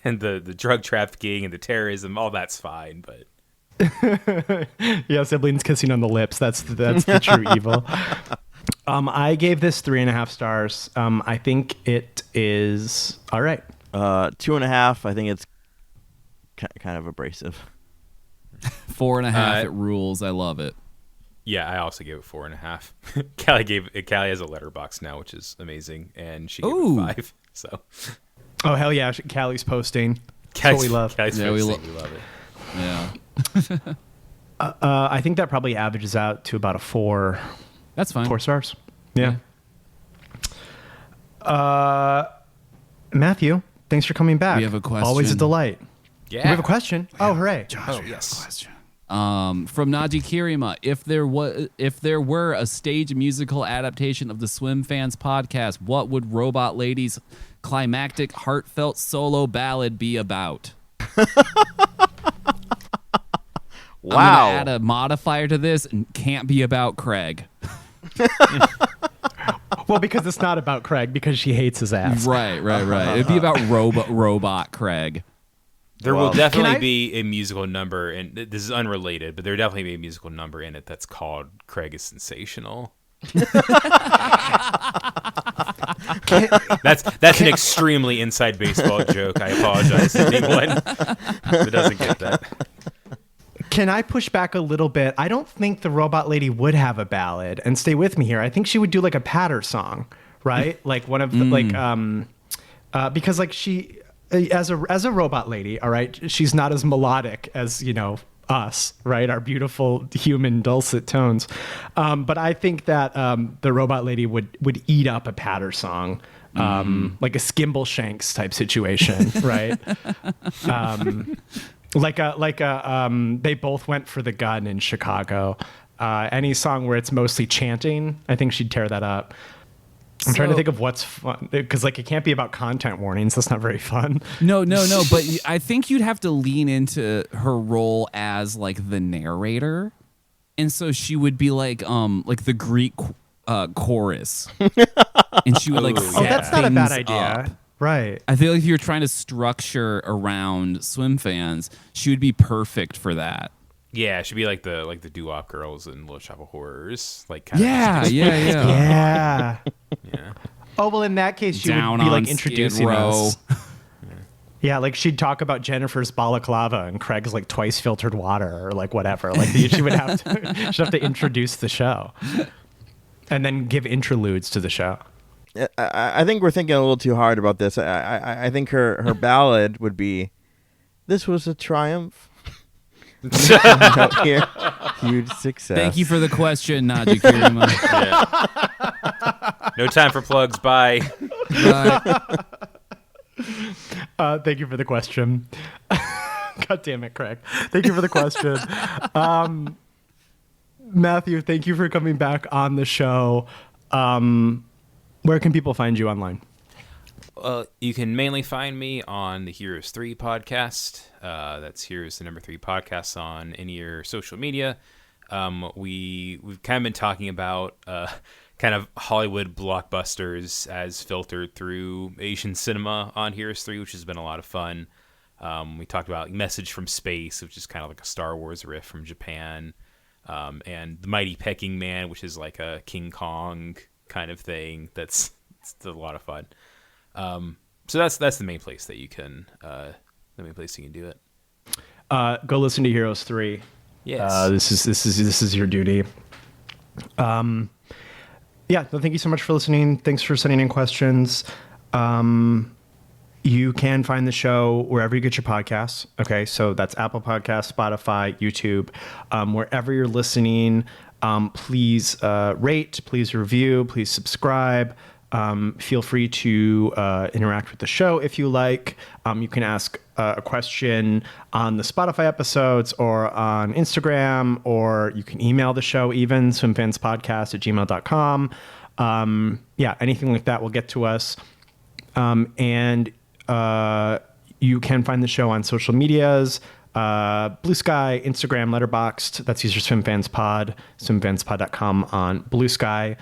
the drug trafficking and the terrorism, all that's fine, but yeah, siblings kissing on the lips, that's the true evil. I gave this 3.5 stars. I think it is all right. 2.5. I think it's kind of abrasive. 4.5. It rules. I love it. yeah, I also gave it 4.5. Callie has a letterbox now, which is amazing, and she gave it 5. So oh hell yeah, Callie's posting. That's what we love. Callie's Yeah, posting. We love it. Yeah. I think that probably averages out to about a 4. That's fine. 4 stars. Yeah. Matthew, thanks for coming back. We have a question. Always a delight. Yeah. We have a question. Oh, hooray. Josh, yes. From Naji Kirima, if there were a stage musical adaptation of the SWIMFANS podcast, what would Robot Lady's climactic, heartfelt solo ballad be about? Wow. I'm gonna add a modifier to this, and can't be about Craig. Well, because it's not about Craig, because she hates his ass. Right. It'd be about robot Craig. There Well, will definitely can I- be a musical number, and this is unrelated, but there will definitely be a musical number in it that's called Craig is Sensational. That's an extremely inside baseball joke. I apologize to anyone who doesn't get that. Can I push back a little bit? I don't think the Robot Lady would have a ballad. And stay with me here. I think she would do like a patter song, right? Like one of the, because like she, as a Robot Lady, all right, she's not as melodic as, you know, us, right? Our beautiful human dulcet tones. But I think that the Robot Lady would eat up a patter song, like a Skimble Shanks type situation, right? They both went for the gun in Chicago. Any song where it's mostly chanting, I think she'd tear that up. I'm trying to think of what's fun, because like it can't be about content warnings. That's not very fun. No. But I think you'd have to lean into her role as like the narrator, and so she would be like the Greek chorus, and she would like. Oh, Oh, that's not a bad things idea. up. Right. I feel like if you're trying to structure around SWIMFANS, she would be perfect for that. Yeah, it should be like the doo-wop girls in Little Shop of Horrors, like kind Yeah. Yeah. yeah. Oh, well, in that case, she Down would be like on introducing Skid Row. us. Yeah, like she'd talk about Jennifer's balaclava and Craig's like twice filtered water or like whatever. Like she would have to introduce the show and then give interludes to the show. I think we're thinking a little too hard about this. I think her ballad would be, "This was a triumph." Out here, huge success. Thank you for the question, Naji Kirima. No time for plugs. Bye. Thank you for the question. God damn it, Craig. Thank you for the question. Matthew, thank you for coming back on the show. Where can people find you online? You can mainly find me on the Heroes 3 podcast. That's Heroes the number 3 podcast on any of your social media. We've kind of been talking about kind of Hollywood blockbusters as filtered through Asian cinema on Heroes 3, which has been a lot of fun. We talked about Message from Space, which is kind of like a Star Wars riff from Japan, and The Mighty Peking Man, which is like a King Kong kind of thing. It's a lot of fun. So that's the main place that you can do it. Go listen to Heroes 3. Yes. This is your duty. Yeah, well, thank you so much for listening. Thanks for sending in questions. You can find the show wherever you get your podcasts. Okay, so that's Apple Podcasts, Spotify, YouTube. Wherever you're listening, please rate, please review, please subscribe. Feel free to interact with the show if you like. You can ask a question on the Spotify episodes or on Instagram, or you can email the show even, swimfanspodcast@gmail.com. Yeah, anything like that will get to us. And you can find the show on social medias, Blue Sky, Instagram, Letterboxd. That's user SwimFansPod, swimfanspod.com on Blue Sky.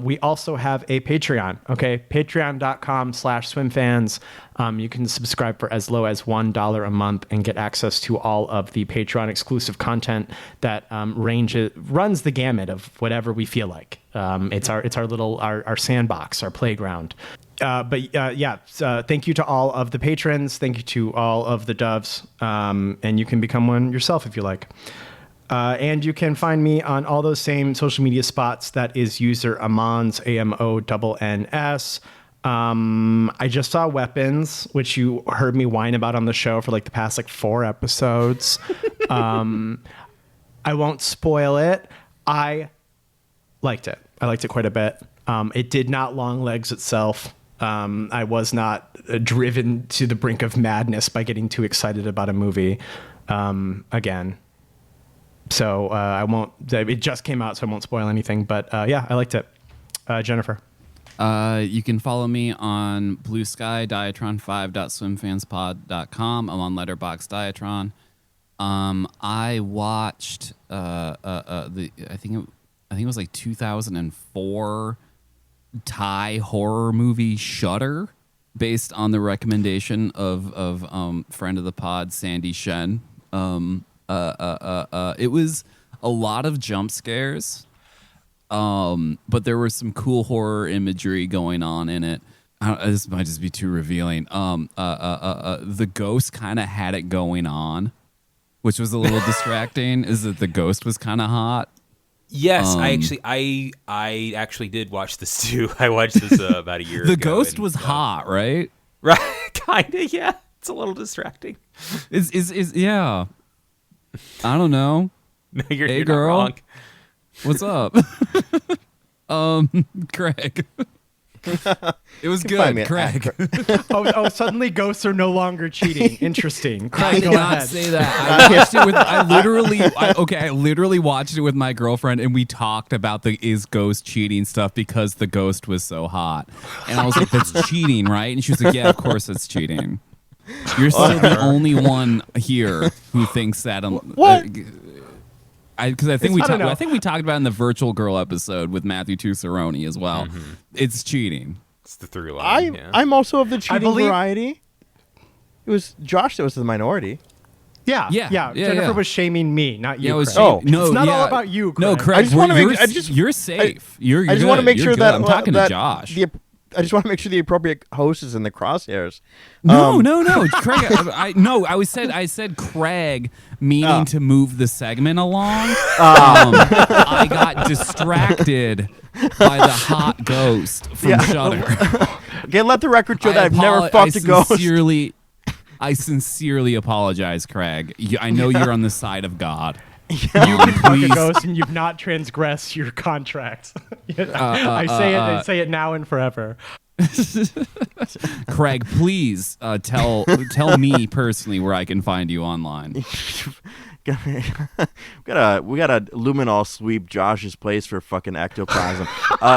We also have a Patreon, okay? Patreon.com/SwimFans. You can subscribe for as low as $1 a month and get access to all of the Patreon exclusive content that runs the gamut of whatever we feel like. It's our little sandbox, our playground. Thank you to all of the patrons. Thank you to all of the doves. And you can become one yourself if you like. And you can find me on all those same social media spots. That is user Amons, AMONNS. I just saw Weapons, which you heard me whine about on the show for like the past 4 episodes. I won't spoil it. I liked it. I liked it quite a bit. It did not long legs itself. I was not driven to the brink of madness by getting too excited about a movie again. So I won't. It just came out, so I won't spoil anything. But yeah, I liked it. Jennifer. You can follow me on Blue Sky, diatron5.swimfanspod.com. I'm on Letterboxd Diatron. I watched I think it was like 2004 Thai horror movie Shudder, based on the recommendation of friend of the pod Sandy Shen. It was a lot of jump scares. But there was some cool horror imagery going on in it. This might just be too revealing. The ghost kind of had it going on, which was a little distracting. Is that the ghost was kind of hot? Yes, I actually did watch this too. I watched this about a year ago. The ghost was hot, right? Right, kind of. Yeah, it's a little distracting. Is yeah. I don't know. No, you're hey, not girl. wrong. What's up? Craig. It was good, Craig. Suddenly ghosts are no longer cheating. Interesting. I Craig, did go not ahead. say that. I watched it with. I literally watched it with my girlfriend, and we talked about the is ghost cheating stuff because the ghost was so hot, and I was like, "That's cheating, right?" And she was like, "Yeah, of course it's cheating." You're still the only one here who thinks that. What? Because I think we I talked about it in the Virtual Girl episode with Matthew Tucciarone as well. Mm-hmm. It's cheating. It's the through line. I'm also of the cheating believe- variety. It was Josh that was the minority. Yeah. Jennifer was shaming me, not you. Craig. It's not all about you, Craig. No, Craig. I just wanna you're, make- I just- you're safe. You're I just want to good. make You're sure good. that I'm talking that to Josh. I just want to make sure the appropriate host is in the crosshairs. No, Craig. I said Craig, meaning to move the segment along. I got distracted by the hot ghost from Shudder. Okay, let the record show that I've never fucked a ghost. I sincerely apologize, Craig. I know you're on the side of God. You can fuck a ghost and you've not transgressed your contract. I say it now and forever. Craig, please tell me personally where I can find you online. we gotta luminol sweep Josh's place for fucking ectoplasm.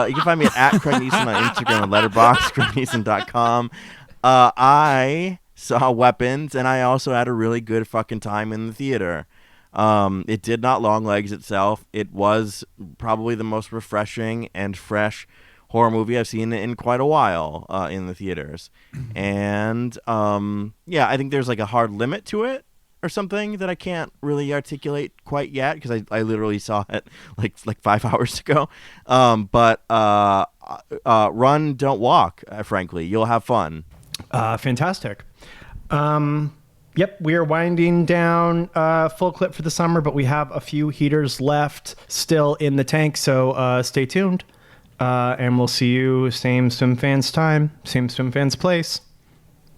You can find me at Craig Neeson on Instagram and Letterboxd, CraigNeeson.com. I saw Weapons, and I also had a really good fucking time in the theater. It did not long legs itself. It was probably the most refreshing and fresh horror movie I've seen in quite a while in the theaters. And I think there's like a hard limit to it or something that I can't really articulate quite yet because I literally saw it like 5 hours ago. But run, don't walk, frankly. You'll have fun. Fantastic. Yep, we are winding down full clip for the summer, but we have a few heaters left still in the tank, so stay tuned. And we'll see you same SwimFans time, same SwimFans place.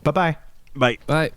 Bye-bye. Bye. Bye.